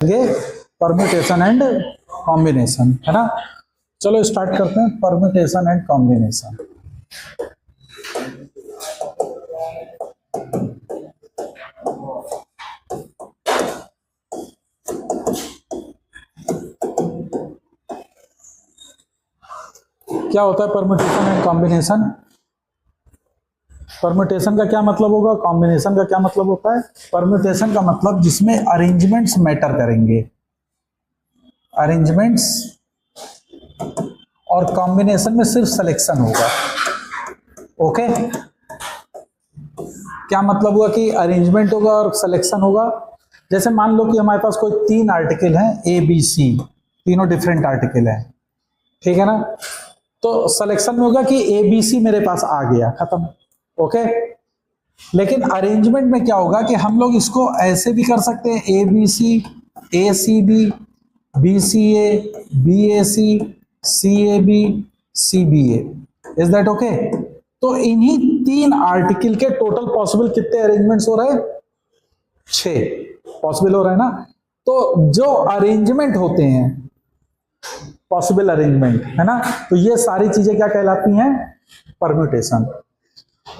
ये permutation and combination है ना। चलो स्टार्ट करते हैं परम्यूटेशन एंड कॉम्बिनेशन। क्या होता है परम्यूटेशन एंड कॉम्बिनेशन? परम्यूटेशन का क्या मतलब होगा, कॉम्बिनेशन का क्या मतलब होता है? परम्यूटेशन का मतलब जिसमें अरेंजमेंट्स मैटर करेंगे, अरेंजमेंट्स, और कॉम्बिनेशन में सिर्फ सिलेक्शन होगा। ओके, क्या मतलब हुआ कि अरेंजमेंट होगा और सिलेक्शन होगा। जैसे मान लो कि हमारे पास कोई 3 आर्टिकल हैं ए बी सी, तीनों डिफरेंट आर्टिकल हैं, ठीक है ना। तो सिलेक्शन में होगा कि ए बी सी मेरे पास आ गया, खत्म। ओके, लेकिन अरेंजमेंट में क्या होगा कि हम लोग इसको ऐसे भी कर सकते हैं, A B C, A C B, B C A, B A C, C A B, C B A. Is that okay? तो इन्हीं 3 आर्टिकल के टोटल पॉसिबल कितने अरेंजमेंट्स हो रहे हैं? 6 पॉसिबल हो रहे हैं ना। तो जो अरेंजमेंट होते हैं, पॉसिबल अरेंजमेंट है ना, तो ये सारी चीजें क्या कहलाती हैं? परम्यूटेशन।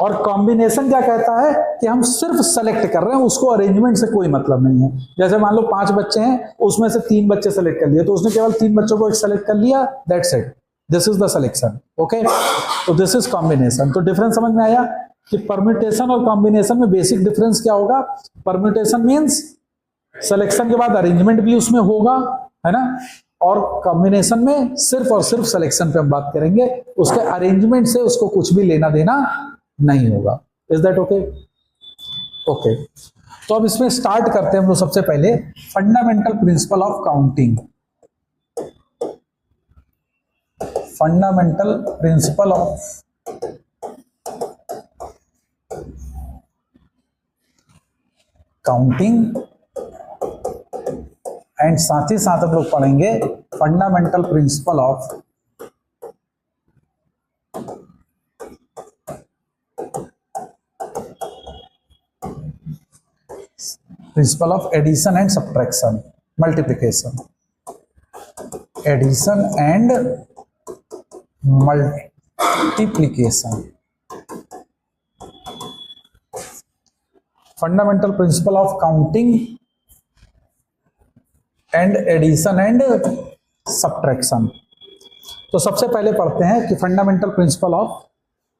और कॉम्बिनेशन क्या कहता है कि हम सिर्फ सेलेक्ट कर रहे हैं, उसको अरेंजमेंट से कोई मतलब नहीं है। जैसे मान लो 5 बच्चे हैं, उसमें से 3 बच्चे सेलेक्ट कर लिए, तो उसने केवल 3 बच्चों को सेलेक्ट कर लिया, that's it, this is the selection. Okay, तो दिस इज कॉम्बिनेशन। तो डिफरेंस समझ में आया कि परम्यूटेशन और कॉम्बिनेशन में बेसिक डिफरेंस क्या होगा? परम्यूटेशन मीन्स सिलेक्शन के बाद अरेंजमेंट भी उसमें होगा, है ना, और कॉम्बिनेशन में सिर्फ और सिर्फ सिलेक्शन पे हम बात करेंगे, उसके अरेंजमेंट से उसको कुछ भी लेना देना नहीं होगा। Is that okay? ओके, तो अब इसमें स्टार्ट करते हैं हम लोग सबसे पहले fundamental principle of counting. Fundamental principle of counting, and साथ ही साथ हम लोग पढ़ेंगे fundamental principle of principle of addition and subtraction, multiplication, addition and multiplication. Fundamental principle of counting and addition and subtraction. तो सबसे पहले पढ़ते हैं कि fundamental principle of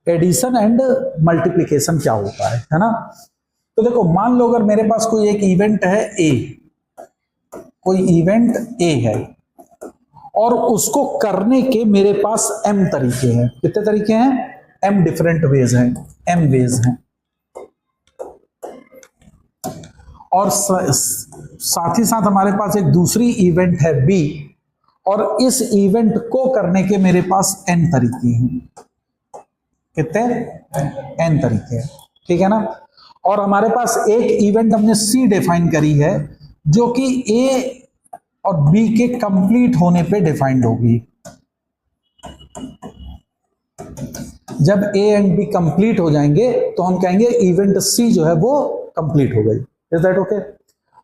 addition and multiplication क्या होता है ना। तो देखो, मान लो अगर मेरे पास कोई एक इवेंट है ए, कोई इवेंट ए है, और उसको करने के मेरे पास m तरीके हैं। कितने तरीके हैं? m डिफरेंट वेज हैं, m वेज हैं। और साथ ही साथ हमारे पास एक दूसरी इवेंट है b, और इस इवेंट को करने के मेरे पास n तरीके हैं। कितने? n तरीके हैं, ठीक है ना। और हमारे पास एक इवेंट हमने c डिफाइन करी है, जो कि a और b के कंप्लीट होने पे डिफाइंड होगी। जब a एंड b कंप्लीट हो जाएंगे तो हम कहेंगे इवेंट c जो है वो कंप्लीट हो गई। Is that okay?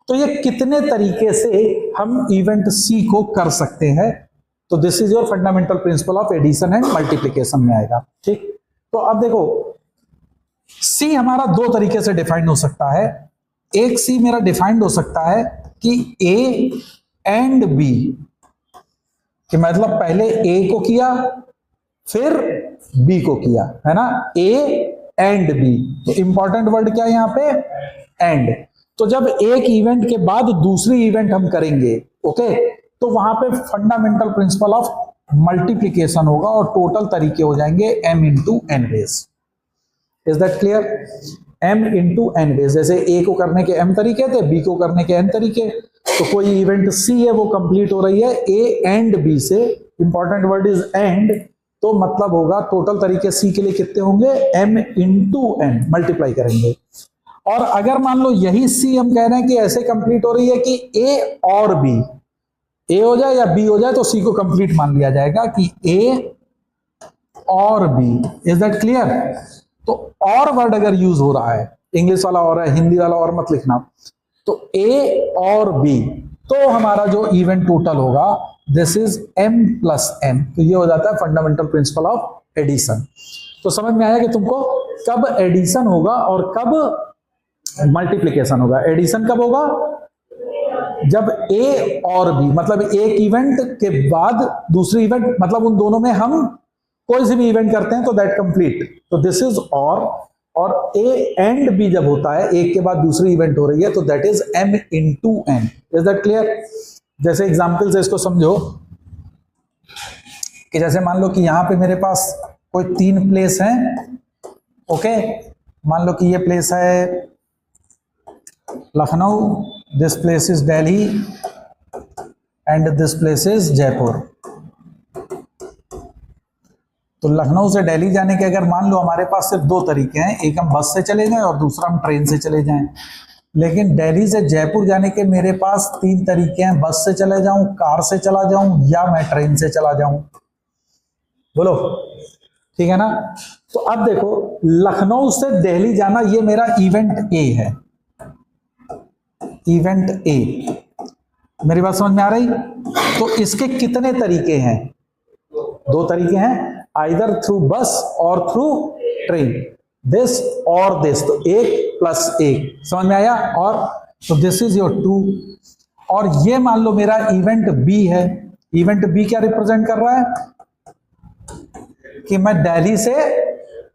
तो ये कितने तरीके से हम इवेंट c को कर सकते हैं, तो this is your fundamental principle of addition and multiplication में आएगा। ठीक, तो अब देखो, c हमारा 2 तरीके से डिफाइंड हो सकता है। एक c मेरा डिफाइंड हो सकता है कि a एंड b, कि मतलब पहले a को किया फिर b को किया, है ना, a एंड b। तो इंपॉर्टेंट वर्ड क्या है यहां पे? एंड। तो जब एक इवेंट के बाद दूसरी इवेंट हम करेंगे, ओके, तो वहां पे फंडामेंटल प्रिंसिपल ऑफ मल्टीप्लिकेशन होगा और टोटल तरीके हो जाएंगे m into n ways. Is that clear? m into n ways. जैसे a को करने के m तरीके थे, b को करने के n तरीके, तो कोई इवेंट c है वो कंप्लीट हो रही है a एंड b से, इंपॉर्टेंट वर्ड इज एंड, तो मतलब होगा टोटल तरीके c के लिए कितने होंगे? m इंटू एन, मल्टीप्लाई करेंगे। और अगर मान लो यही c हम कह रहे हैं कि ऐसे कंप्लीट हो रही है कि a और b, a हो जाए या b हो जाए, तो c को कंप्लीट मान लिया जाएगा कि a और b। Is that clear? तो और वर्ड अगर यूज हो रहा है, इंग्लिश वाला और है, हिंदी वाला और मत लिखना, तो a और b तो हमारा जो इवेंट टोटल होगा this is m plus m, तो ये हो जाता है फंडामेंटल प्रिंसिपल ऑफ एडिशन। तो समझ में आया कि तुमको कब एडिशन होगा और कब मल्टीप्लिकेशन होगा। एडिशन कब होगा? जब a और b, मतलब एक इवेंट के बाद दूसरी इवेंट, मतलब उन दोनों में हम कोई से भी इवेंट करते हैं तो दैट कंप्लीट, तो दिस इज और a एंड b जब होता है, एक के बाद दूसरी इवेंट हो रही है, तो that is m into n। Is that clear? जैसे एग्जांपल से इसको समझो कि जैसे मान लो कि यहां पे मेरे पास कोई 3 प्लेस हैं, ओके। मान लो कि ये प्लेस है Lucknow, this place is Delhi and this place is Jaipur. तो लखनऊ से दिल्ली जाने के अगर मान लो हमारे पास सिर्फ 2 तरीके हैं, एक हम बस से चले जाएं और दूसरा हम ट्रेन से चले जाएं। लेकिन दिल्ली से जयपुर जाने के मेरे पास 3 तरीके हैं, बस से चले जाऊं, कार से चला जाऊं या मैं ट्रेन से चला जाऊं। बोलो, ठीक है ना? तो अब देखो, लखनऊ से दिल्ली जाना ये मेरा इवेंट ए है, इवेंट ए। मेरी बात समझ में आ रही? तो इसके कितने तरीके हैं? 2 तरीके हैं, आइदर थ्रू बस और थ्रू ट्रेन, दिस और दिस। तो 1 प्लस 1, समझ में आया? और तो दिस इज योर 2। और ये मान लो मेरा इवेंट बी है। इवेंट बी क्या रिप्रेजेंट कर रहा है कि मैं दिल्ली से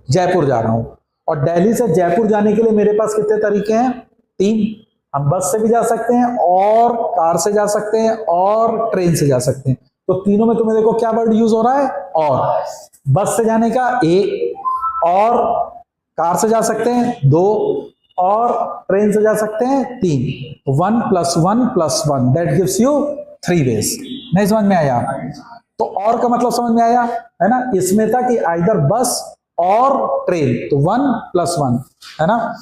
जयपुर जा रहा हूं, और दिल्ली से जयपुर जाने के लिए मेरे पास कितने तरीके हैं? 3। हम बस से भी जा सकते हैं और कार से जा सकते हैं और ट्रेन से जा सकते हैं। तो तीनों में तुम्हें देखो क्या वर्ड यूज हो रहा है? और बस से जाने का 1, और कार से जा सकते हैं 2, और ट्रेन से जा सकते हैं 3। 1 + 1 + 1 दैट गिव्स यू 3 वेज। नहीं समझ में आया? तो और का मतलब समझ में आया है ना? इसमें था कि आइदर बस और ट्रेन, तो 1 + 1 है ना,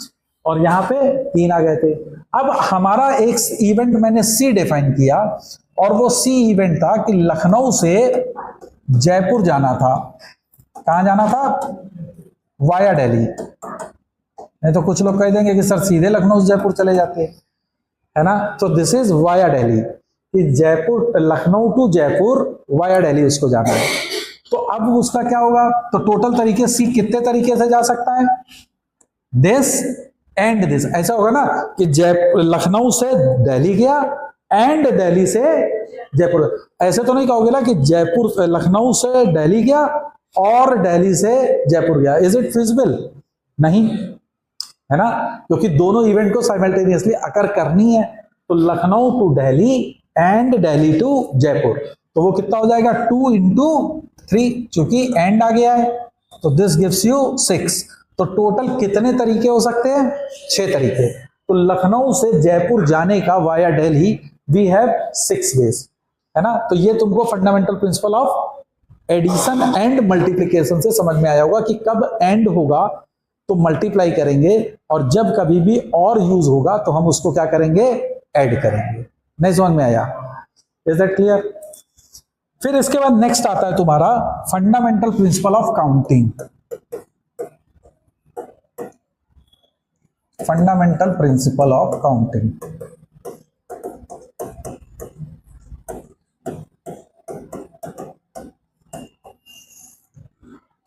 और यहां पे 3 आ गए थे। अब हमारा एक इवेंट मैंने सी डिफाइन किया, और वो सी इवेंट था कि लखनऊ से जयपुर जाना था। कहां जाना था? वाया दिल्ली। नहीं तो कुछ लोग कह देंगे कि सर सीधे लखनऊ से जयपुर चले जाते हैं, है ना? तो दिस इज वाया दिल्ली, कि जयपुर, लखनऊ टू जयपुर वाया दिल्ली उसको जाना है। तो अब उसका क्या होगा? तो टोटल तरीके सी कितने तरीके से जा सकता है? This and this. ऐसा होगा ना कि जयपुर, लखनऊ से दिल्ली गया एंड दिल्ली से जयपुर। ऐसे तो नहीं कहोगे ना कि जयपुर, लखनऊ से दिल्ली गया और दिल्ली से जयपुर गया। Is it feasible? नहीं, है ना? क्योंकि दोनों इवेंट को साइमल्टेनियसली अकर करनी है। तो Lucknow to Delhi and Delhi to Jaipur, तो वो कितना हो जाएगा? 2 × 3, चूंकि एंड आ गया है, तो दिस गिव्स यू 6। तो टोटल कितने तरीके हो सकते हैं? 6 तरीके। तो लखनऊ से जयपुर जाने का via Delhi we have 6 ways, है ना? तो ये तुमको fundamental principle of addition and multiplication से समझ में आया होगा कि कब एंड होगा तो मल्टीप्लाई करेंगे, और जब कभी भी और यूज होगा तो हम उसको क्या करेंगे? ऐड करेंगे। नहीं समझ में आया? Is that clear? फिर इसके बाद नेक्स्ट आता है तुम्हारा fundamental principle of counting. Fundamental principle of counting.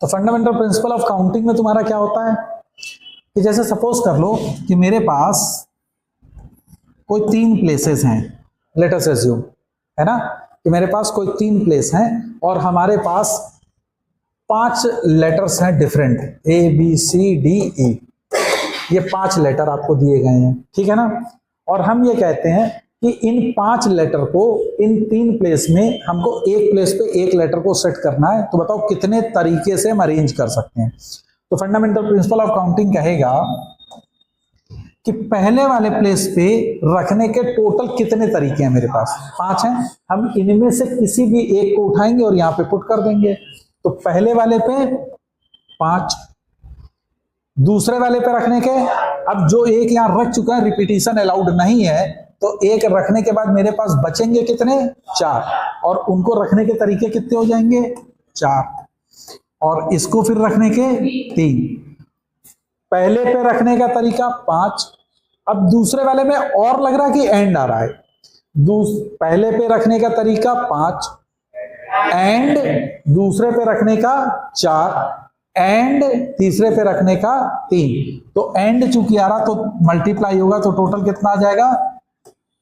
तो फंडामेंटल प्रिंसिपल ऑफ काउंटिंग में तुम्हारा क्या होता है कि जैसे सपोज कर लो कि मेरे पास कोई 3 प्लेसेस हैं, लेट अस अज्यूम, है ना, कि मेरे पास कोई 3 प्लेस हैं और हमारे पास 5 लेटर्स हैं डिफरेंट, ABCDE। ये 5 लेटर आपको दिए गए हैं, ठीक है ना? और हम ये कहते हैं कि इन 5 लेटर को इन 3 प्लेस में हमको एक प्लेस पे एक लेटर को सेट करना है। तो बताओ कितने तरीके से हम अरेंज कर सकते हैं? तो फंडामेंटल प्रिंसिपल ऑफ काउंटिंग कहेगा कि पहले वाले प्लेस पे रखने के टोटल कितने तरीके हैं मेरे पास? 5 हैं। हम इनमें से किसी भी एक को उठाएंगे और यहां पे पुट कर देंगे। तो पहले वाले पे 5, दूसरे वाले पे रखने के, अब जो एक यहां रख चुका है रिपीटिशन अलाउड नहीं है, तो एक रखने के बाद मेरे पास बचेंगे कितने? 4, और उनको रखने के तरीके कितने हो जाएंगे? 4, और इसको फिर रखने के 3। पहले पे रखने का तरीका 5। अब दूसरे वाले में और लग रहा है कि एंड आ रहा है, पहले पे रखने का तरीका 5, एंड दूसरे पे रखने का 4, एंड तीसरे पे रखने का 3। तो एंड चूंकि आ रहा तो मल्टीप्लाई होगा, तो टोटल कितना आ जाएगा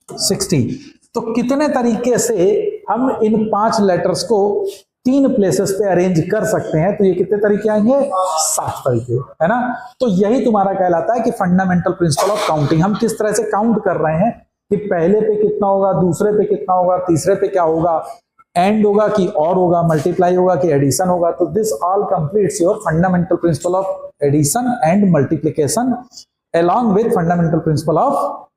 60। तो कितने तरीके से हम इन 5 लेटर्स को 3 प्लेसेस पे अरेंज कर सकते हैं? तो ये कितने तरीके आएंगे? 7 तरीके, है ना। तो यही तुम्हारा कहलाता है कि फंडामेंटल प्रिंसिपल ऑफ काउंटिंग। हम किस तरह से काउंट कर रहे हैं कि पहले पे कितना होगा, दूसरे पे कितना होगा, तीसरे पे क्या होगा, एंड होगा कि और होगा, मल्टीप्लाई होगा कि एडिशन होगा। तो this all completes your fundamental principle of addition and multiplication along with fundamental principle of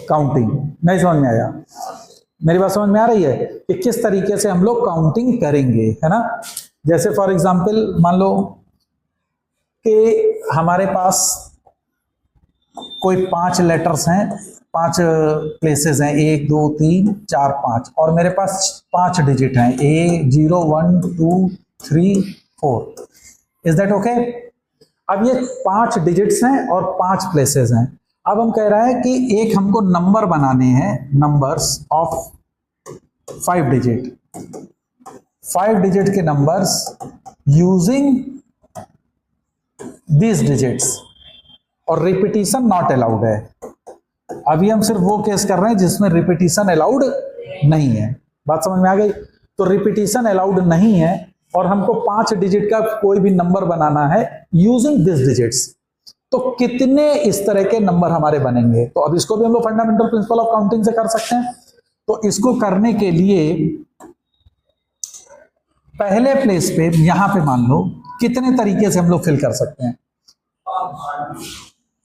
counting. नहीं समझ में आया? मेरी बात समझ में आ रही है कि किस तरीके से हम लोग काउंटिंग करेंगे, है ना। जैसे फॉर एग्जांपल मान लो कि हमारे पास कोई 5 लेटर्स हैं, 5 प्लेसेस हैं, 1 2 3 4 5, और मेरे पास 5 डिजिट हैं, A0 1 2 3 4। Is that okay? अब ये 5 डिजिट्स हैं और 5 प्लेसेस हैं। अब हम कह रहे हैं कि एक हमको नंबर बनाने हैं, नंबर्स ऑफ 5 डिजिट, 5 डिजिट के नंबर्स यूजिंग दीज डिजिट्स, और रिपीटिशन नॉट अलाउड है। अभी हम सिर्फ वो केस कर रहे हैं जिसमें रिपीटिशन अलाउड नहीं है। बात समझ में आ गई? तो रिपीटिशन अलाउड नहीं है और हमको 5 डिजिट का कोई भी नंबर बनाना है यूजिंग दिस डिजिट्स। तो कितने इस तरह के नंबर हमारे बनेंगे? तो अब इसको भी हम लोग फंडामेंटल प्रिंसिपल ऑफ काउंटिंग से कर सकते हैं। तो इसको करने के लिए पहले प्लेस पे यहां पे मान लो कितने तरीके से हम लोग फिल कर सकते हैं?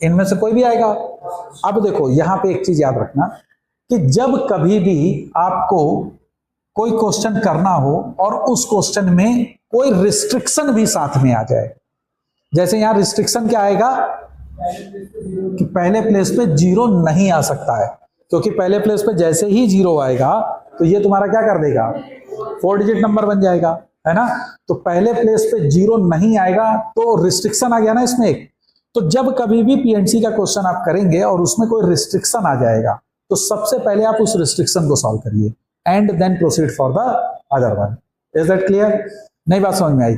इनमें से कोई भी आएगा। अब देखो यहां पे एक चीज याद रखना कि जब कभी भी आपको कोई क्वेश्चन करना हो और उस क्वेश्चन में कोई रिस्ट्रिक्शन भी साथ में आ जाए, जैसे यहां रिस्ट्रिक्शन क्या आएगा कि पहले प्लेस पे 0 नहीं आ सकता है, क्योंकि पहले प्लेस पे जैसे ही 0 आएगा तो ये तुम्हारा क्या कर देगा, 4 डिजिट नंबर बन जाएगा, है ना। तो पहले प्लेस पे 0 नहीं आएगा तो रिस्ट्रिक्शन आ गया ना इसमें एक। तो जब कभी भी पीएनसी का क्वेश्चन आप करेंगे और उसमें कोई रिस्ट्रिक्शन आ जाएगा तो सबसे पहले आप उस रिस्ट्रिक्शन को सॉल्व करिए and then proceed for the other one. Is that clear? नई बात समझ में आई?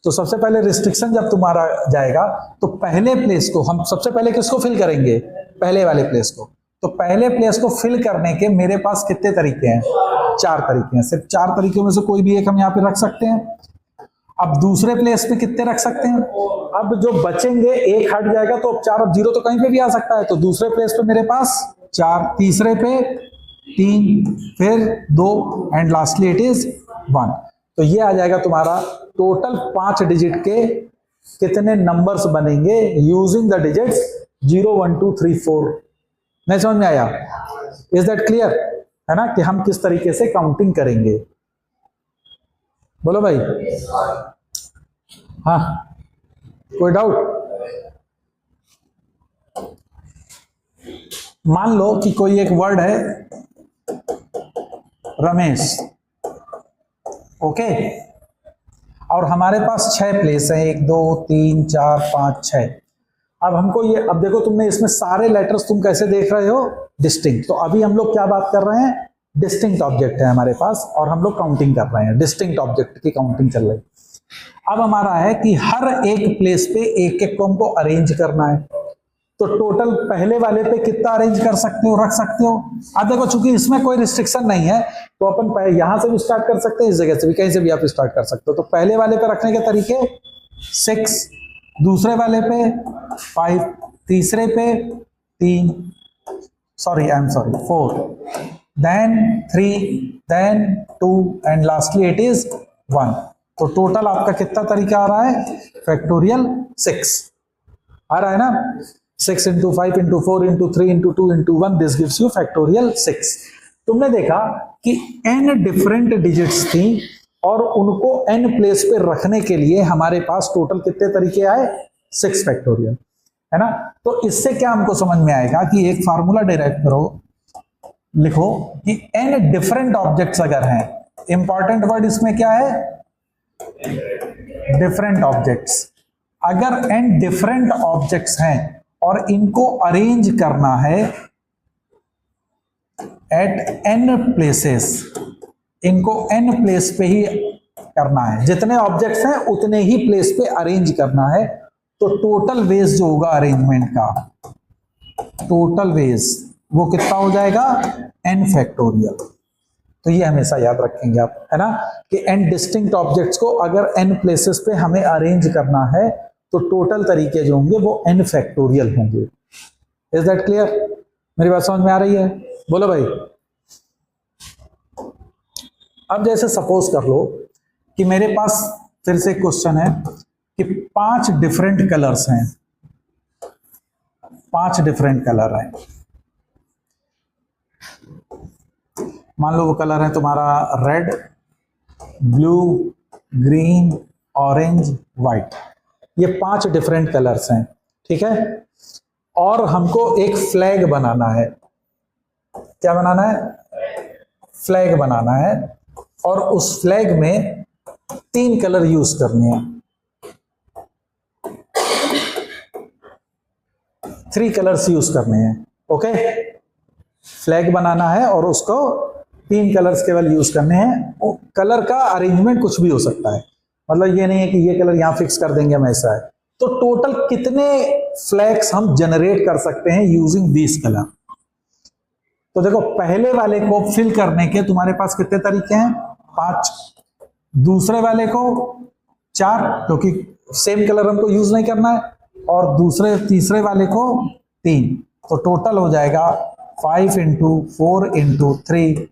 तो सबसे पहले रिस्ट्रिक्शन जब तुम्हारा जाएगा तो पहले प्लेस को हम सबसे पहले किसको फिल करेंगे? पहले वाले प्लेस को। तो पहले प्लेस को फिल करने के मेरे पास कितने तरीके हैं? 4 तरीके हैं। सिर्फ 4 तरीकों में से कोई भी एक हम यहाँ पे रख सकते हैं। अब दूसरे प्लेस पे कितने रख सकते हैं? अब जो बचेंगे एक हट जाएगा तो 4, अब 0 तो कहीं पे भी आ सकता है। तो दूसरे प्लेस पे मेरे पास 4, तीसरे पे 3, फिर 2 एंड लास्टली इट इज 1। तो ये आ जाएगा तुम्हारा टोटल 5 डिजिट के कितने नंबर्स बनेंगे यूजिंग द डिजिट्स 0 1 2 3 4। नहीं समझ में आया? Is that clear? है ना कि हम किस तरीके से काउंटिंग करेंगे? बोलो भाई। हाँ, कोई डाउट? मान लो कि कोई एक वर्ड है रमेश, ओके, और हमारे पास 6 प्लेस है, 1 2 3 4 5 6। अब हमको ये, अब देखो तुमने इसमें सारे लेटर्स तुम कैसे देख रहे हो? डिस्टिंक्ट। तो अभी हम लोग क्या बात कर रहे हैं? डिस्टिंक्ट ऑब्जेक्ट है हमारे पास और हम लोग काउंटिंग कर रहे हैं, डिस्टिंक्ट ऑब्जेक्ट की काउंटिंग चल रही है। अब हमारा है कि हर एक प्लेस पे एक एक को हमको अरेंज करना है। तो टोटल पहले वाले पे कितना अरेंज कर सकते हो, रख सकते हो? अब देखो चूंकि इसमें कोई रिस्ट्रिक्शन नहीं है तो अपन यहां से भी स्टार्ट कर सकते हैं, इस जगह से भी, कहीं से भी आप स्टार्ट कर सकते हो। तो पहले वाले पे रखने के तरीके 6, दूसरे वाले पे 5, तीसरे पे 3, 4, then 3, then 2 and lastly it is 1। तो टोटल आपका कितना तरीका आ रहा है? फैक्टोरियल 6 आ रहा है ना। 6 into 5 into 4 into 3 into 2 into 1, this gives you factorial 6। तुमने देखा कि n डिफरेंट डिजिट्स थी और उनको n प्लेस पे रखने के लिए हमारे पास टोटल कितने तरीके आए? 6 फैक्टोरियल, है ना। तो इससे क्या हमको समझ में आएगा कि एक फार्मूला डिराइव करो, लिखो कि n डिफरेंट ऑब्जेक्ट्स अगर हैं, इंपॉर्टेंट वर्ड इसमें क्या है? Different objects. अगर n डिफरेंट ऑब्जेक्ट्स हैं और इनको अरेंज करना है एट n प्लेसेस, इनको n प्लेस पे ही करना है, जितने ऑब्जेक्ट्स हैं उतने ही प्लेस पे अरेंज करना है। तो टोटल वेज जो होगा अरेंजमेंट का, टोटल वेज वो कितना हो जाएगा, n फैक्टोरियल। तो ये हमेशा याद रखेंगे आप, है ना, कि n डिस्टिंक्ट ऑब्जेक्ट्स को अगर n प्लेसेस पे हमें अरेंज करना है तो टोटल तरीके जो होंगे वो n फैक्टोरियल होंगे। Is that clear? मेरी बात समझ में आ रही है? बोलो भाई। अब जैसे सपोज कर लो कि मेरे पास फिर से क्वेश्चन है कि 5 डिफरेंट कलर्स हैं, 5 डिफरेंट कलर हैं। मान लो वो कलर है तुम्हारा red, blue, green, orange, white, ये 5 डिफरेंट कलर्स हैं, ठीक है। और हमको एक फ्लैग बनाना है। क्या बनाना है? फ्लैग बनाना है। और उस फ्लैग में 3 कलर यूज करने हैं, 3 कलर्स यूज करने हैं। ओके, फ्लैग बनाना है और उसको 3 कलर्स केवल यूज करने हैं। कलर का अरेंजमेंट कुछ भी हो सकता है, मतलब ये नहीं है कि ये कलर यहां फिक्स कर देंगे हम, ऐसा है। तो टोटल कितने फ्लैग्स हम जनरेट कर सकते हैं यूजिंग दिस कलर? तो देखो, पहले वाले को फिल करने के तुम्हारे पास कितने तरीके हैं? 5। दूसरे वाले को 4, क्योंकि सेम कलर हमको यूज नहीं करना है। और तीसरे वाले को 3। तो टोटल हो जाएगा 5 × 4 × 3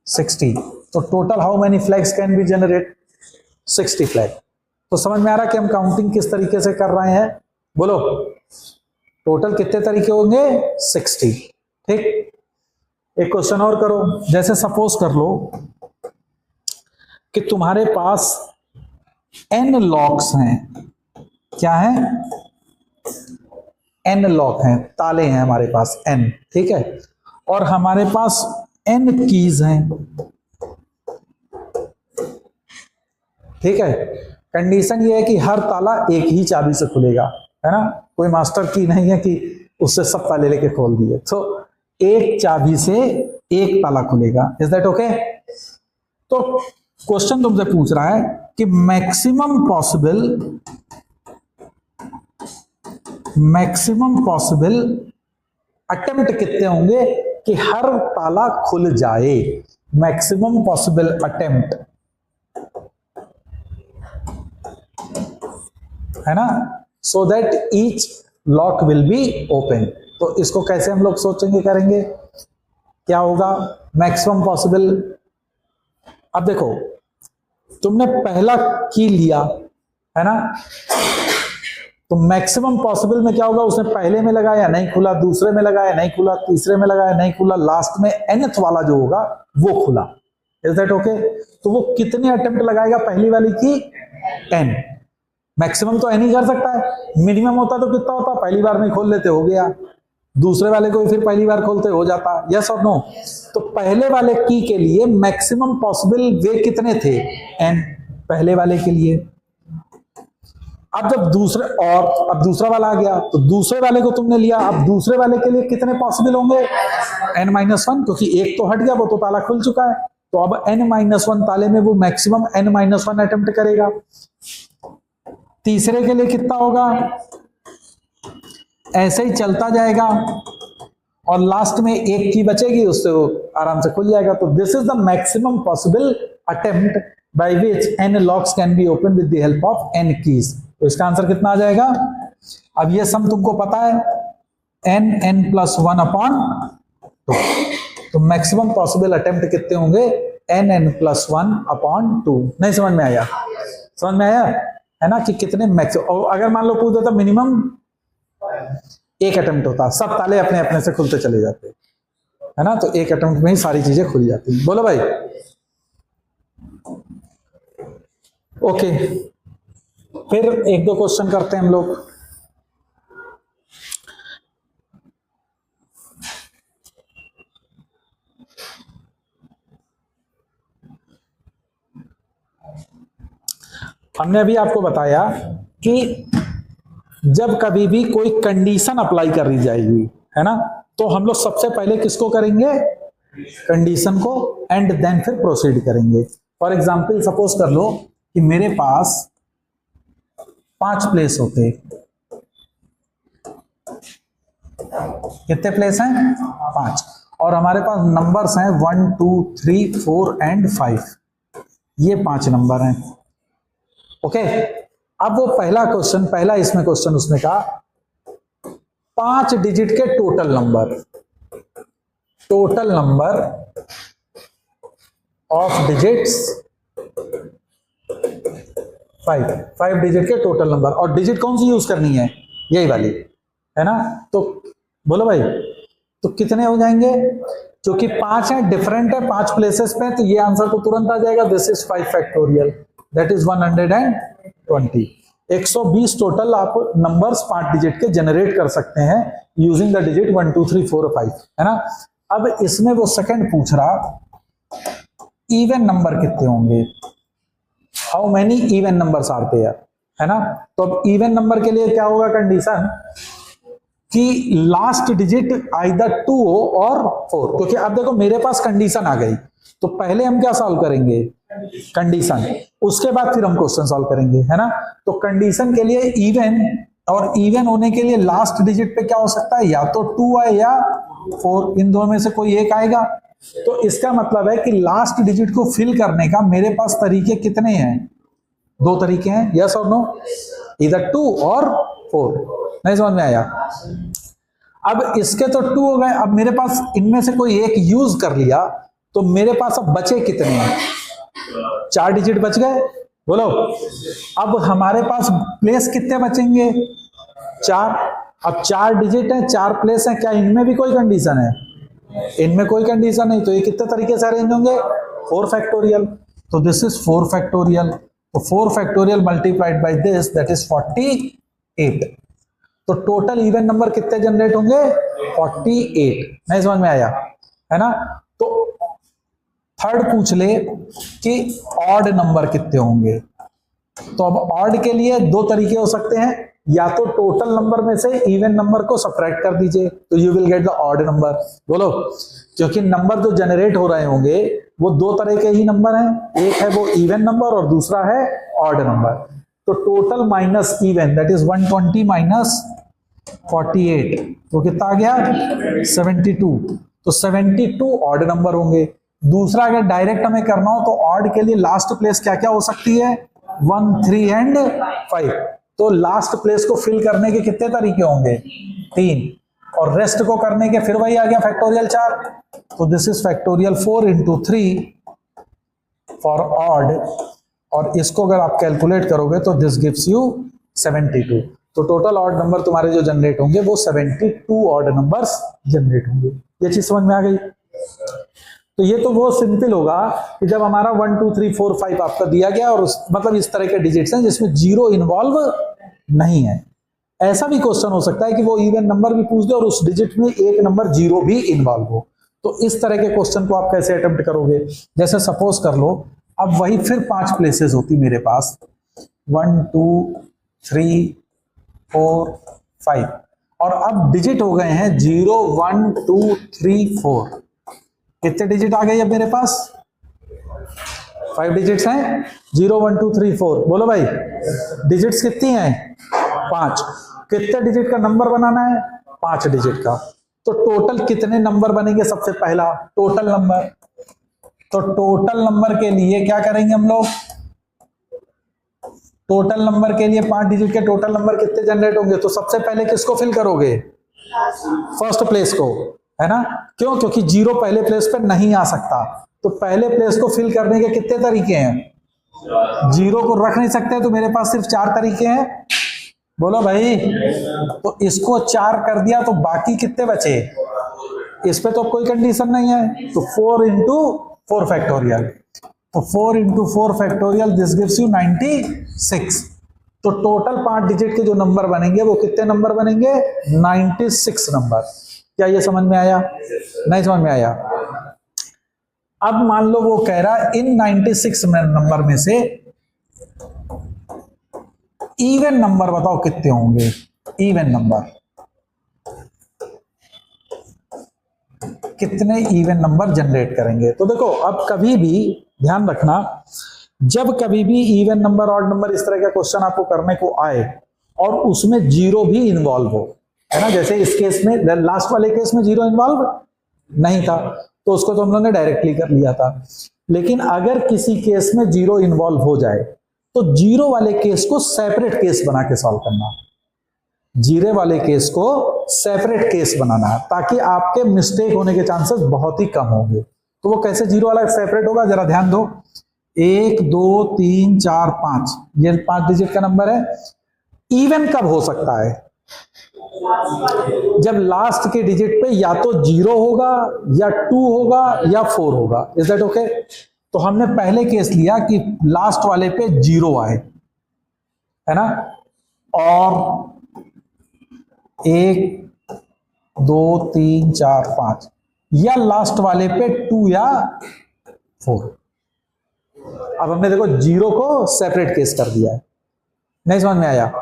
60। तो total how many flags can be generate? 60 flag. तो समझ में आ रहा है कि हम काउंटिंग किस तरीके से कर रहे हैं? बोलो, टोटल कितने तरीके होंगे? 60। ठीक, एक क्वेश्चन और करो। जैसे सपोज कर लो कि तुम्हारे पास n लॉक्स हैं। क्या है? n लॉक हैं, ताले हैं हमारे पास n, ठीक है। और हमारे पास n कीज हैं, ठीक है। कंडीशन ये है कि हर ताला एक ही चाबी से खुलेगा, है ना, कोई मास्टर की नहीं है कि उससे सब ताले लेके खोल दिए। तो एक चाबी से एक ताला खुलेगा। Is that okay? तो क्वेश्चन तुमसे पूछ रहा है कि मैक्सिमम पॉसिबल अटेम्प्ट कितने होंगे कि हर ताला खुल जाए? मैक्सिमम पॉसिबल अटेम्प्ट, है ना, so that each lock will be open. तो इसको कैसे हम लोग सोचेंगे, करेंगे? क्या होगा मैक्सिमम पॉसिबल? अब देखो, तुमने पहला की लिया, है ना, तो मैक्सिमम पॉसिबल में क्या होगा? उसने पहले में लगाया नहीं खुला, दूसरे में लगाया नहीं खुला, तीसरे में लगाया नहीं खुला, लास्ट में nth वाला जो होगा वो खुला। Is that okay? तो वो कितने अटेम्प्ट लगाएगा पहली वाली की? n। मैक्सिमम तो n ही कर सकता है। मिनिमम होता तो कितना होता? पहली बार में खोल लेते, हो गया। दूसरे वाले को फिर पहली बार खोलते, हो जाता। यस और नो? तो पहले वाले की के लिए मैक्सिमम पॉसिबल वे कितने थे? n, पहले वाले के लिए। अब जब अब दूसरा वाला आ गया, तो दूसरे वाले को तुमने लिया। अब दूसरे वाले के लिए कितने पॉसिबल होंगे? n-1, क्योंकि एक तो हट गया, वो तो ताला खुल चुका है। तो अब n-1 ताले में वो मैक्सिमम n-1 अटेम्प्ट करेगा। तीसरे के लिए कितना होगा? ऐसे ही चलता जाएगा और लास्ट में एक की बचेगी, उससे वो आराम से खुल जाएगा। तो this is the maximum possible attempt by which n locks can be open with the help of n keys. तो इसका आंसर कितना आ जाएगा? अब ये सम तुमको पता है, n+1/2। तो मैक्सिमम पॉसिबल अटेम्प्ट कितने होंगे? n+1/2। नहीं समझ में आया? समझ में आया, है ना, कि कितने मैक्सिमम। और अगर मान लो पूछ देता मिनिमम एक अटेम्प्ट होता, सब ताले अपने अपने से खुलते चले जाते, है ना, तो एक अटेम्प्ट में ही सारी चीजें खुल जाती। बोलो भाई। ओके, फिर एक दो क्वेश्चन करते हैं हम लोग। हमने अभी आपको बताया कि जब कभी भी कोई कंडीशन अप्लाई कर दी जाएगी, है ना, तो हम लोग सबसे पहले किसको करेंगे, कंडीशन को, एंड देन फिर प्रोसीड करेंगे। फॉर एग्जाम्पल सपोज कर लो कि मेरे पास 5 प्लेस होते, कितने प्लेस हैं, 5, और हमारे पास नंबर्स हैं 1 2 3 4 एंड 5, ये 5 नंबर हैं। ओके, अब वो पहला क्वेश्चन, पहला इसमें क्वेश्चन उसने कहा 5 डिजिट के total number of digits 5 digit के टोटल नंबर, और डिजिट कौन सी यूज करनी है, यही वाली है ना। तो बोलो भाई, तो कितने हो जाएंगे, क्योंकि 5 है, डिफरेंट है 5 प्लेसेस पे, तो ये आंसर तो तुरंत आ जाएगा, this is 5 factorial, that is 120। 120 total आप नंबर्स 5 डिजिट के जनरेट कर सकते हैं यूजिंग द डिजिट 1 2 3 4 5, है ना। अब इसमें वो सेकंड पूछ रहा इवन नंबर कितने होंगे, how many even numbers are there, है ना। तो अब इवन नंबर के लिए क्या होगा कंडीशन, कि लास्ट डिजिट आइदर 2 हो और 4, क्योंकि अब देखो मेरे पास कंडीशन आ गई, तो पहले हम क्या सॉल्व करेंगे, कंडीशन, उसके बाद फिर हम क्वेश्चन सॉल्व करेंगे, है ना। तो कंडीशन के लिए इवन, और इवन होने के लिए लास्ट डिजिट पे क्या हो सकता है, या तो 2 है या 4, इन दोनों में से कोई एक आएगा। तो इसका मतलब है कि लास्ट डिजिट को फिल करने का मेरे पास तरीके कितने हैं, 2 तरीके हैं, यस और नो, इधर 2 और 4, नहीं समझ में आया। अब इसके तो 2 हो गए, अब मेरे पास इनमें से कोई एक यूज कर लिया, तो मेरे पास अब बचे कितने हैं, 4 डिजिट बच गए, बोलो। अब हमारे पास प्लेस कितने बचेंगे, 4। अब 4 डिजिट है, 4 प्लेस है, क्या इनमें भी कोई कंडीशन है, इनमें कोई कंडीशन नहीं, तो ये कितने तरीके से अरेंज होंगे, 4 फैक्टोरियल, तो दिस इज 4 फैक्टोरियल, तो 4 factorial multiplied by this, that is 48। तो टोटल इवन नंबर कितने जनरेट होंगे, 48, नहीं समझ में आया, है ना। तो थर्ड पूछ ले कि ऑड नंबर कितने होंगे, तो अब ऑड के लिए 2 तरीके हो सकते हैं, या तो टोटल नंबर में से इवन नंबर को सब्ट्रैक्ट कर दीजिए, तो you will get the odd number, बोलो। क्योंकि नंबर जो जनरेट हो रहे होंगे वो 2 तरह के ही नंबर हैं, एक है वो इवन नंबर और दूसरा है ऑड नंबर। तो total minus even, that is 120 minus 48, तो कितना आ गया, 72। तो 72 ऑड नंबर होंगे। दूसरा अगर डायरेक्ट हमें करना हो तो ऑड के लिए लास्ट प्लेस क्या क्या हो सकती है, 1 3 एंड 5, तो लास्ट प्लेस को फिल करने के कितने तरीके होंगे, 3, और रेस्ट को करने के फिर वही आ गया फैक्टोरियल 4, तो this is factorial 4 into 3 for odd, और इसको अगर आप कैलकुलेट करोगे तो दिस गिव्स यू 72। तो टोटल ऑड नंबर तुम्हारे जो जनरेट होंगे वो 72 ऑड नंबर्स जनरेट होंगे। ये चीज समझ में आ गई। तो ये तो वो सिंपल होगा कि जब हमारा 1 2 3 4 5 आपका दिया गया और मतलब इस तरह के डिजिट्स हैं जिसमें जीरो इन्वॉल्व नहीं है। ऐसा भी क्वेश्चन हो सकता है कि वो इवन नंबर भी पूछ दे और उस डिजिट में एक नंबर जीरो भी इन्वॉल्व हो। तो इस तरह के क्वेश्चन को आप कैसे अटेम्प्ट करोगे, जैसे सपोज कर लो अब वही फिर 5 प्लेसेस होती मेरे पास 1 2 3 4 5 और अब डिजिट हो गए हैं 0 1 2 3 4। कितने डिजिट आ गए अब मेरे पास, 5 डिजिट्स हैं, 0 1 2 3 4। बोलो भाई डिजिट्स कितनी हैं, 5। कितने डिजिट का नंबर बनाना है, 5 डिजिट का। तो टोटल कितने नंबर बनेंगे, सबसे पहला टोटल नंबर। तो टोटल नंबर के लिए क्या करेंगे हम लोग, टोटल नंबर के लिए 5 डिजिट के टोटल नंबर कितने जनरेट होंगे, तो सबसे पहले किसको फिल करोगे, फर्स्ट प्लेस को, है ना। क्यों, क्योंकि 0 पहले प्लेस पर नहीं आ सकता। तो पहले प्लेस को फिल करने के कितने तरीके हैं, 0 को रख नहीं सकते, तो मेरे पास सिर्फ 4 तरीके हैं। बोलो भाई, तो इसको 4 कर दिया तो बाकी कितने बचे, इस पे तो कोई कंडीशन नहीं है, तो 4 इंटू 4 फैक्टोरियल। तो 4 into 4 factorial this gives you 96। तो टोटल 5 डिजिट के जो नंबर बनेंगे वो कितने नंबर बनेंगे, 96 नंबर। क्या ये समझ में आया, नहीं समझ में आया। अब मान लो वो कह रहा है इन 96 नंबर में से इवन नंबर बताओ कितने होंगे, इवन नंबर। कितने इवन नंबर जनरेट करेंगे। तो देखो अब कभी भी ध्यान रखना, जब कभी भी इवन नंबर ऑड नंबर इस तरह का क्वेश्चन आपको करने को आए और उसमें जीरो भी इन्वॉल्व हो, है ना, जैसे इस केस में लास्ट वाले केस में जीरो इन्वॉल्व नहीं था तो उसको तो हम लोगों ने डायरेक्टली कर लिया था। लेकिन अगर किसी केस में जीरो इन्वॉल्व हो जाए तो जीरो वाले केस को सेपरेट केस बना के सॉल्व करना, जीरो वाले केस को सेपरेट केस बनाना, ताकि आपके मिस्टेक होने के चांसेस बहुत ही कम होंगे। तो वो कैसे जीरो वाला सेपरेट होगा, जरा ध्यान दो। 1 2 3 4 5 ये 5 डिजिट का नंबर है। इवन कब हो सकता है, जब लास्ट के डिजिट पे या तो 0 होगा या 2 होगा या 4 होगा। Is that okay? तो हमने पहले केस लिया कि लास्ट वाले पे 0 आए, है ना, और 1 2 3 4 5 या लास्ट वाले पे 2 या 4। अब हमने देखो 0 को सेपरेट केस कर दिया है, नहीं समझ में आया?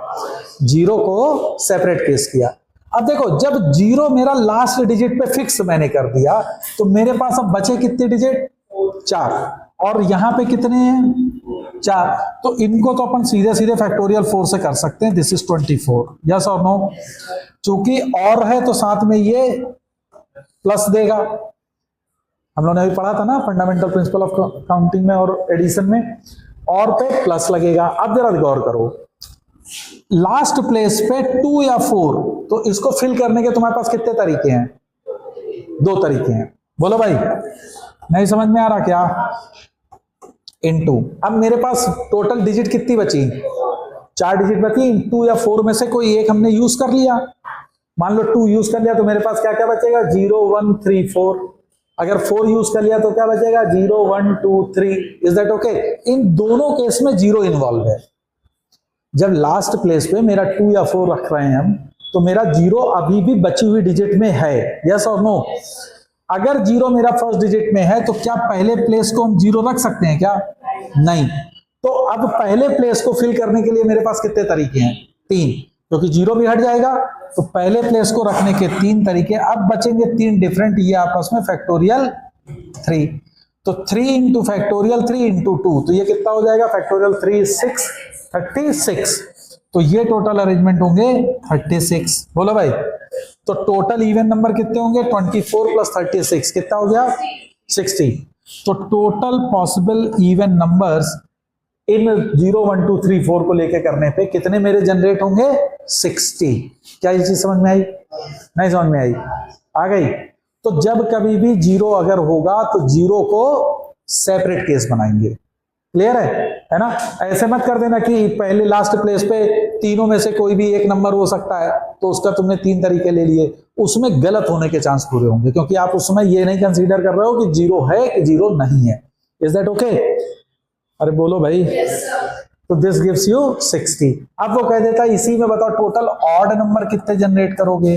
0 को सेपरेट केस किया। अब देखो जब 0 मेरा लास्ट डिजिट पे फिक्स मैंने कर दिया तो मेरे पास अब बचे कितने डिजिट, 4, और यहां पे कितने हैं, 4। तो इनको तो अपन सीधे सीधे फैक्टोरियल 4 से कर सकते हैं। दिस इज 24, यस और नो? चूंकि और है तो साथ में ये प्लस देगा, हम लोगों ने अभी पढ़ा था ना फंडामेंटल प्रिंसिपल ऑफ काउंटिंग में और एडिशन में, और पे प्लस लगेगा। अब जरा गौर करो, लास्ट प्लेस पे 2 या 4, तो इसको फिल करने के तुम्हारे पास कितने तरीके हैं, 2 तरीके हैं। बोलो भाई, नहीं समझ में आ रहा क्या? इनटू, अब मेरे पास टोटल डिजिट कितनी बची, 4 डिजिट बची। 2 या 4 में से कोई एक हमने यूज कर लिया, मान लो 2 यूज कर लिया तो मेरे पास क्या क्या बचेगा, 0 1 3 4। अगर 4 यूज कर लिया तो क्या बचेगा, 0 1 2 3। Is that okay? इन दोनों केस में 0 इन्वॉल्व है। जब लास्ट प्लेस पे मेरा 2 या 4 रख रहे हैं हम, तो मेरा 0 अभी भी बची हुई डिजिट में है, यस और नो? अगर 0 मेरा फर्स्ट डिजिट में है तो क्या पहले प्लेस को हम 0 रख सकते हैं क्या? नहीं। तो अब पहले प्लेस को फिल करने के लिए मेरे पास कितने तरीके हैं, 3, क्योंकि 0 भी हट जाएगा। तो पहले प्लेस को रखने के 3 तरीके। अब बचेंगे 3 डिफरेंट, ये आपस में फैक्टोरियल 3। तो 3 इंटू फैक्टोरियल 3 इंटू 2, तो ये कितना हो जाएगा, फैक्टोरियल 3 6 36। तो ये टोटल अरेंजमेंट होंगे 36। बोलो भाई, तो टोटल इवन नंबर कितने होंगे, 24 प्लस 36 कितना हो गया, 60। तो total possible even numbers in 0 1 2 3 4 को लेके करने पे कितने मेरे जनरेट होंगे, 60। क्या ये चीज समझ में आई? नहीं समझ में आई? आ गई? तो जब कभी भी 0 अगर होगा तो 0 को सेपरेट केस बनाएंगे। क्लियर है ना? ऐसे मत कर देना कि पहले लास्ट प्लेस पे तीनों में से कोई भी एक नंबर हो सकता है तो उसका तुमने 3 तरीके ले लिए, उसमें गलत होने के चांस पूरे होंगे, क्योंकि आप उसमें ये नहीं कंसीडर कर रहे हो कि 0 है कि 0 नहीं है। Is that okay? अरे बोलो भाई। तो दिस गिव्स यू 60। अब वो कह देता है इसी में बताओ टोटल ऑड नंबर कितने जनरेट करोगे,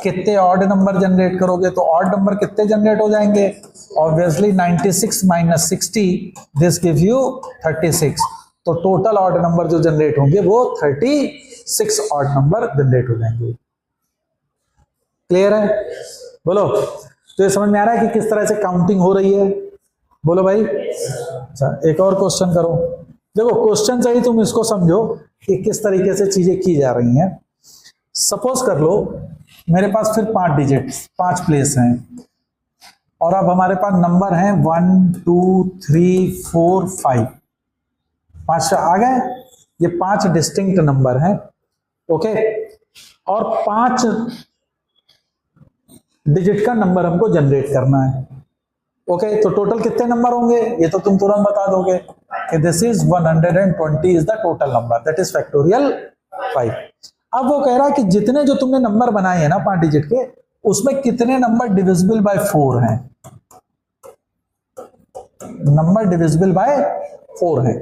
कितने ऑड नंबर जनरेट करोगे? तो ऑड नंबर कितने जनरेट हो जाएंगे, obviously 96 minus 60, this give you 36। तो टोटल ऑड नंबर जो जनरेट होंगे वो 36 ऑड नंबर जनरेट हो जाएंगे। क्लियर है? बोलो। तो ये समझ में आ रहा है कि किस तरह से काउंटिंग हो रही है? बोलो भाई। अच्छा, एक और क्वेश्चन करो। देखो क्वेश्चन से ही तुम इसको समझो कि किस तरीके से चीजें की जा रही हैं। सपोज कर लो मेरे पास फिर 5 डिजिट 5 प्लेस हैं, और अब हमारे पास नंबर हैं 1 2 3 4 5। 5 आ गए, ये 5 डिस्टिंक्ट नंबर हैं। ओके, और 5 डिजिट का नंबर हमको जनरेट करना है। ओके, तो टोटल कितने नंबर होंगे ये तो तुम तुरंत बता दोगे कि this is 120 is the total number, that is factorial 5। अब वो कह रहा है कि जितने जो तुमने नंबर बनाए हैं ना 5 डिजिट के, उसमें कितने नंबर डिविजिबल बाय 4 हैं, नंबर डिविजिबल बाय 4 है।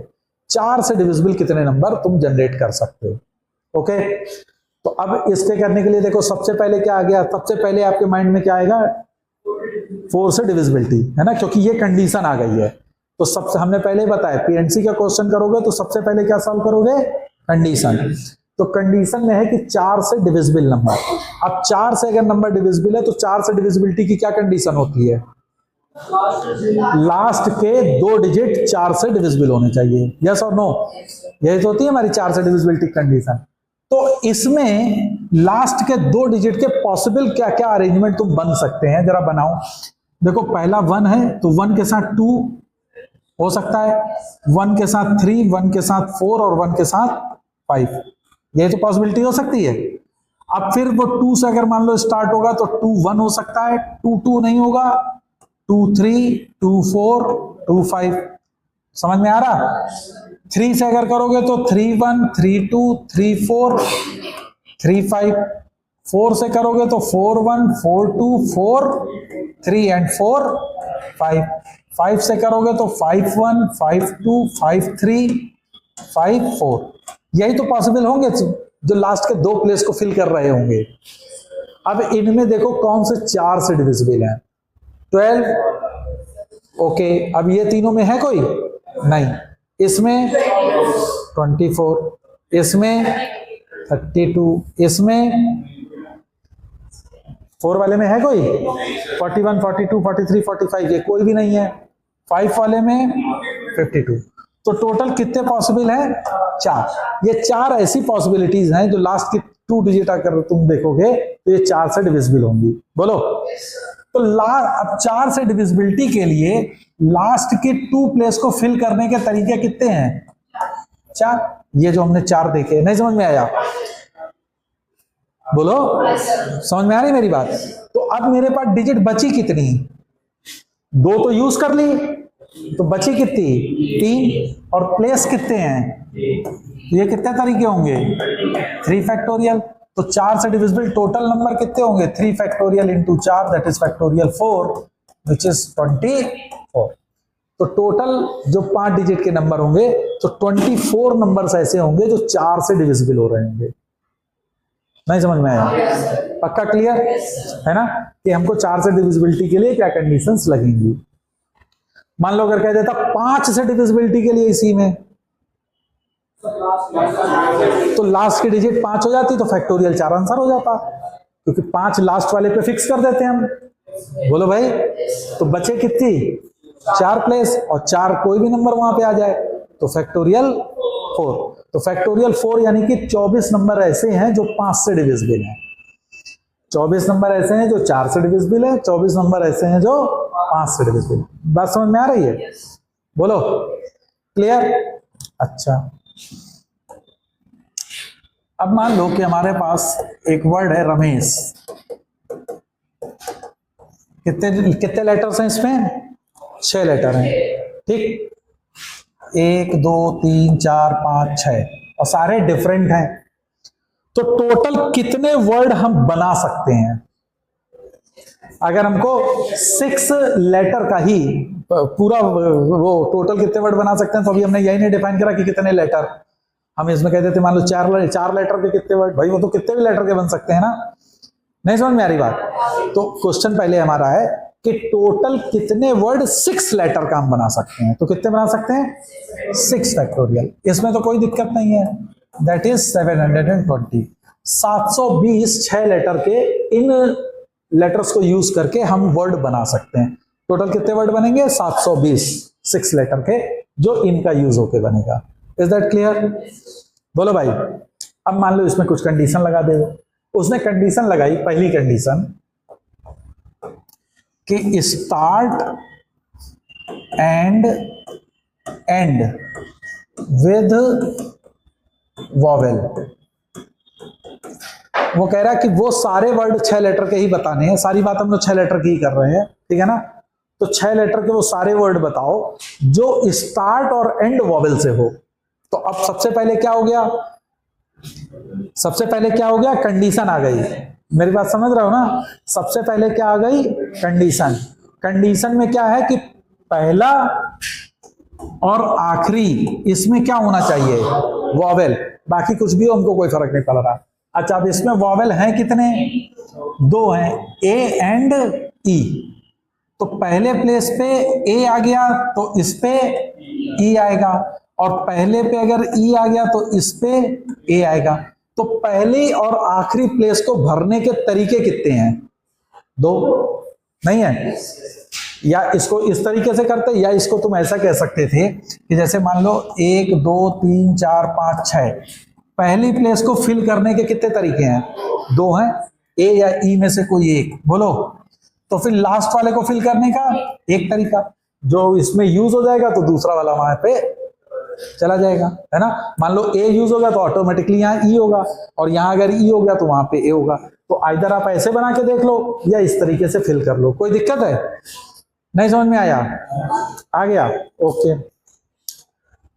4 से डिविजिबल कितने नंबर तुम जनरेट कर सकते हो। ओके, तो अब इसके करने के लिए देखो सबसे पहले क्या आ गया, सबसे पहले आपके माइंड में क्या आएगा, 4 से डिविजिबिलिटी, है ना, क्योंकि ये कंडीशन आ गई है। तो सबसे हमने पहले बताया पीएनसी का क्वेश्चन करोगे तो सबसे पहले क्या सॉल्व करोगे, कंडीशन। तो कंडीशन में है कि 4 से डिविजिबल नंबर। अब 4 से अगर नंबर डिविजिबल है तो 4 से डिविजिबिलिटी की क्या कंडीशन होती है? लास्ट के 2 डिजिट 4 से डिविजिबल होने चाहिए, यस और नो? यही तो होती है हमारी 4 से डिविजिबिलिटी कंडीशन। तो इसमें लास्ट के 2 डिजिट के पॉसिबल क्या क्या अरेंजमेंट तुम बन सकते हैं, जरा बनाओ। देखो पहला 1 है तो 1 के साथ 2 हो सकता है, 1 के साथ 3, 1 के साथ 4 और 1 के साथ 5, ये तो पॉसिबिलिटी हो सकती है। अब फिर वो 2 से अगर मान लो स्टार्ट होगा तो 2 1 हो सकता है, 2 2 नहीं होगा, 2 3, 2 4, 2 5, समझ में आ रहा? 3 से अगर करोगे तो 3 1, 3 2, 3 4, 3 5, 4 से करोगे तो 4 1, 4 2, 4 3 एंड 4 5, 5 से करोगे तो 5 1, 5 2, 5 3, 5 4, यही तो पॉसिबल होंगे जो लास्ट के 2 प्लेस को फिल कर रहे होंगे। अब इनमें देखो कौन से 4 से डिविजिबल है? 12, ओके। अब ये तीनों में है कोई? नहीं। इसमें 24, इसमें 32, इसमें 4 वाले में है कोई? 41, 42, 43, 45, ये कोई भी नहीं है। 5 वाले में 52। तो टोटल कितने पॉसिबल है? 4। ये 4 ऐसी पॉसिबिलिटीज हैं जो लास्ट की 2 डिजिट अगर तुम देखोगे तो ये 4 से डिविजिबल होंगी। बोलो। तो अब 4 से डिविजिबिलिटी के लिए लास्ट के 2 प्लेस को फिल करने के तरीके कितने हैं? 4। ये जो हमने 4 देखे, नहीं समझ में आया? बोलो, समझ में आ रही मेरी बात? तो अब मेरे पास डिजिट बची कितनी? 2 तो यूज कर ली, तो बची कितनी? 3। और प्लेस कितने हैं? ये कितने तरीके होंगे? 3 फैक्टोरियल। तो 4 से डिविजिबल टोटल नंबर कितने होंगे? 3 factorial into 4, that is factorial 4, which is 24। तो टोटल जो 5 डिजिट के नंबर होंगे तो 24 नंबर्स ऐसे होंगे जो 4 से डिविजिबल हो रहे होंगे। नहीं समझ में आया? पक्का क्लियर है ना कि हमको 4 से डिविजिबिलिटी के लिए क्या कंडीशंस लगेंगी? मान लो अगर कह देता 5 से डिविजिबिलिटी के लिए इसी में, तो लास्ट की डिजिट 5 हो जाती तो फैक्टोरियल 4 आंसर हो जाता, क्योंकि 5 लास्ट वाले पे फिक्स कर देते हैं हम। बोलो भाई। तो बचे कितनी? 4 प्लेस, और 4 कोई भी नंबर वहां पे आ जाए तो फैक्टोरियल 4। तो फैक्टोरियल 4 यानी कि 24 नंबर ऐसे हैं जो 5 से डिविजिबल हैं, 24 नंबर ऐसे हैं जो 4 से डिविजिबल है, 24 नंबर ऐसे हैं जो 5 से डिविजिबल। बात समझ में आ रही है? बोलो। क्लियर? अच्छा। अब मान लो कि हमारे पास एक वर्ड है रमेश। कितने लेटर्स हैं इसमें? 6 लेटर हैं, ठीक। 1 2 3 4 5 6, और सारे डिफरेंट हैं। तो टोटल कितने वर्ड हम बना सकते हैं? अगर हमको 6 लेटर का ही पूरा वो टोटल कितने वर्ड बना सकते हैं, तो अभी हमने यही नहीं डिफाइन करा कि कितने लेटर। हम इसमें कहते थे मान लो 4 लेटर के कितने वर्ड, भाई वो तो कितने भी लेटर के बन सकते हैं ना। नहीं समझ में आ रही बात? तो क्वेश्चन पहले हमारा है कि टोटल कितने वर्ड 6 लेटर का हम बना सकते हैं। तो कितने बना सकते हैं? 6 फैक्टोरियल। इसमें तो कोई दिक्कत नहीं है, दैट इज 720। 720 6 लेटर के इन लेटर्स को यूज करके हम वर्ड बना सकते हैं। टोटल कितने वर्ड बनेंगे? 720 6 लेटर के, जो इनका यूज होके बनेगा। Is that clear? बोलो भाई। अब मान लो इसमें कुछ कंडीशन लगा दे। उसने कंडीशन लगाई, पहली कंडीशन कि start and and with vowel. वो कह रहा है कि वो सारे वर्ड 6 लेटर के ही बताने हैं। सारी बात हम लोग 6 लेटर की ही कर रहे हैं, ठीक है ना? तो 6 लेटर के वो सारे वर्ड बताओ जो स्टार्ट और एंड वॉवेल से हो। तो अब सबसे पहले क्या हो गया? सबसे पहले क्या हो गया? कंडीशन आ गई। मेरी बात समझ रहे हो ना? सबसे पहले क्या आ गई? कंडीशन। कंडीशन में क्या है कि पहला और आखिरी इसमें क्या होना चाहिए? वॉवेल। बाकी कुछ भी हमको कोई फर्क नहीं पड़ रहा। अच्छा, अब इसमें वॉवेल हैं कितने? 2 हैं, ए एंड ई। तो पहले प्लेस पे ए आ गया तो इस पे ई आएगा, और पहले पे अगर ई आ गया तो इस पे ए आएगा। तो पहली और आखिरी प्लेस को भरने के तरीके कितने हैं? 2 नहीं है? या इसको इस तरीके से करते, या इसको तुम ऐसा कह सकते थे कि जैसे मान लो 1 2 3 4 5 6, पहली प्लेस को फिल करने के कितने तरीके हैं? 2 हैं, ए या ई में से कोई एक बोलो। तो फिर लास्ट वाले को फिल करने का एक तरीका, जो इसमें यूज हो जाएगा तो दूसरा वाला वहां पे चला जाएगा, है ना। मान लो ए यूज हो गया तो ऑटोमेटिकली यहाँ ई होगा, और यहाँ अगर ई हो गया तो वहां पे ए होगा। तो आइदर आप ऐसे बना के देख लो या इस तरीके से फिल कर लो। कोई दिक्कत है? नहीं समझ में आया? आ गया? ओके।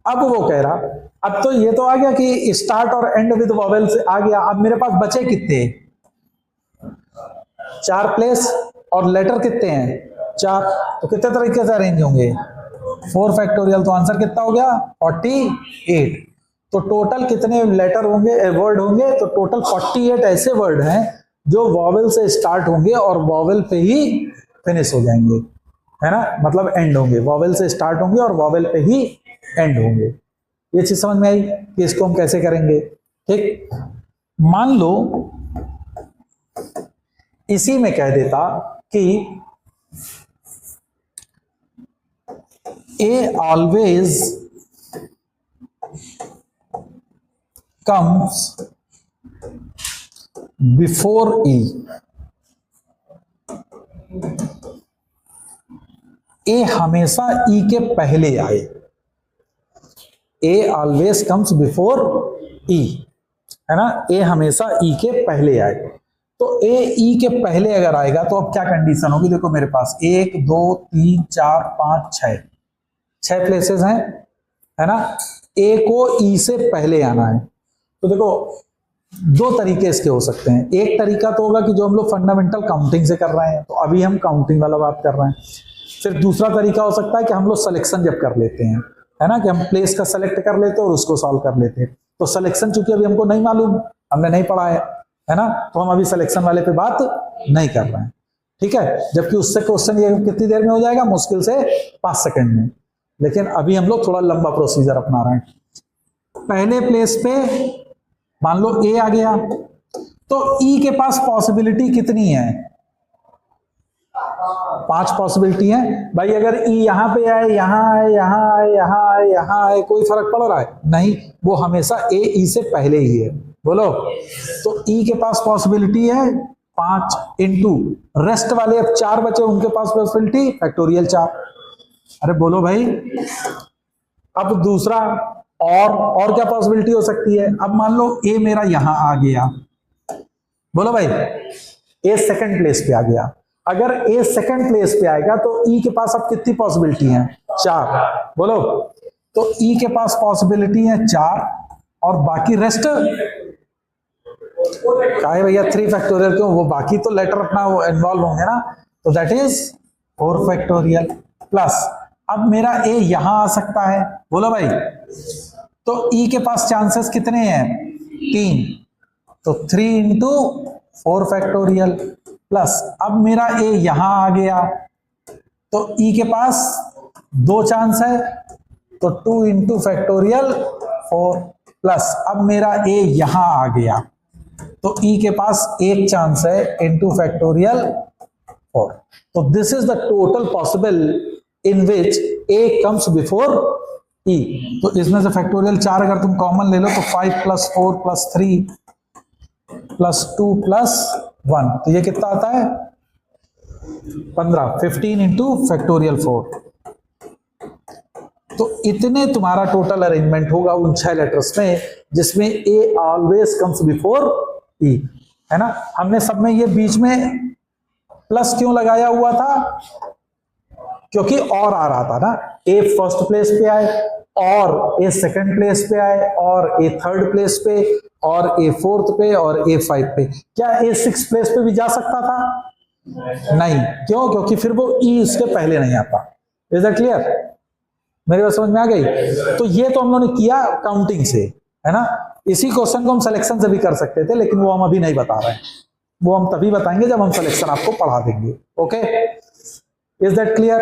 अब वो कह रहा, अब तो ये तो आ गया कि स्टार्ट और एंड विद वॉवेल से आ गया। अब मेरे पास बचे कितने? 4 प्लेस, और लेटर कितने हैं? 4। तो कितने तरीके से अरेंज होंगे? 4 फैक्टोरियल। तो आंसर कितना हो गया? 48। तो टोटल कितने लेटर होंगे, वर्ड होंगे? तो टोटल 48 ऐसे वर्ड हैं जो वॉवेल से स्टार्ट होंगे और वॉवेल पे ही फिनिश हो जाएंगे, है ना। मतलब एंड होंगे, वॉवेल से स्टार्ट होंगे और वॉवेल पे ही एंड होंगे। ये चीज समझ में आई कि इसको हम कैसे करेंगे? ठीक। मान लो इसी में कह देता कि A always comes before E. A हमेशा E के पहले आए। A always comes before E, है ना। A हमेशा E के पहले आए। तो A E के पहले अगर आएगा तो अब क्या कंडीशन होगी? देखो मेरे पास 1 2 3 4 5 6 प्लेसेस हैं, है ना। A को E से पहले आना है। तो देखो 2 तरीके इसके हो सकते हैं। एक तरीका तो होगा कि जो हम लोग फंडामेंटल काउंटिंग से कर रहे हैं, तो अभी हम काउंटिंग वाला बात कर रहे हैं। फिर दूसरा तरीका हो सकता है कि हम लोग सिलेक्शन जब कर लेते हैं, है ना, कि हम प्लेस का सेलेक्ट कर लेते हैं और उसको सॉल्व कर लेते हैं। तो सिलेक्शन चूंकि अभी हमको नहीं मालूम, हमने नहीं पढ़ा है ना, तो हम अभी सिलेक्शन वाले पे बात नहीं कर रहे हैं, ठीक है। जबकि उससे क्वेश्चन ये कितनी देर में हो जाएगा? मुश्किल से 5 सेकंड में। लेकिन अभी हम लोग थोड़ा लंबा प्रोसीजर अपना रहे हैं। पहले प्लेस पे मान लो ए आ गया, तो ई के पास पॉसिबिलिटी कितनी है? 5 पॉसिबिलिटी है भाई। अगर ई यहां पे आए, यहां आए, यहां आए, यहां आए, यहां आए, कोई फर्क पड़ रहा है? नहीं, वो हमेशा ए ई से पहले ही है। बोलो। तो ई के पास पॉसिबिलिटी है 5 इंटू रेस्ट वाले अब 4 बचे, उनके पास पॉसिबिलिटी फैक्टोरियल 4। अरे बोलो भाई। अब दूसरा और क्या पॉसिबिलिटी हो सकती है? अब मान लो ए मेरा यहां आ गया, बोलो भाई। ए सेकंड प्लेस पे आ गया। अगर ए सेकंड प्लेस पे आएगा तो ई के पास अब कितनी पॉसिबिलिटी है? 4। बोलो। तो ई के पास पॉसिबिलिटी है 4 और बाकी रेस्ट क्या है भैया? 3 फैक्टोरियल। क्यों? वो बाकी तो लेटर अपना वो इन्वॉल्व होंगे ना, तो दैट इज 4 फैक्टोरियल प्लस। अब मेरा ए यहां आ सकता है, बोलो भाई। तो ई के पास चांसेस कितने हैं? 3। तो 3 इंटू 4 फैक्टोरियल प्लस। अब मेरा ए यहां आ गया, तो ई के पास 2 चांस है, तो 2 इंटू फैक्टोरियल 4 प्लस। अब मेरा ए यहां आ गया, तो ई के पास 1 चांस है, इंटू फैक्टोरियल 4। तो this is the total possible in which A comes before E. तो इसमें से फैक्टोरियल 4 अगर तुम कॉमन ले लो तो 5 + 4 + 3 + 2 + 1, तो ये कितना आता है? 15। 15 इंटू फैक्टोरियल 4। तो इतने तुम्हारा टोटल अरेंजमेंट होगा उन 6 लेटर्स में जिसमें ए ऑलवेज कम्स बिफोर ई, है ना। हमने सब में ये बीच में प्लस क्यों लगाया हुआ था? क्योंकि और आ रहा था ना। ए फर्स्ट प्लेस पे आए, और ए सेकंड प्लेस पे आए, और ए थर्ड प्लेस पे, और ए फोर्थ पे, और ए 5 पे। क्या ए 6 प्लेस पे भी जा सकता था? नहीं। क्यों? क्योंकि फिर वो ई उसके पहले नहीं आता। Is that clear? मेरी बात समझ में आ गई? तो ये तो हम लोगों ने किया काउंटिंग से, है ना। इसी क्वेश्चन को हम सिलेक्शन से भी कर सकते थे, लेकिन वो हम अभी नहीं बता रहे हैं। वो हम तभी बताएंगे जब हम सिलेक्शन आपको पढ़ा देंगे। Okay, is that clear?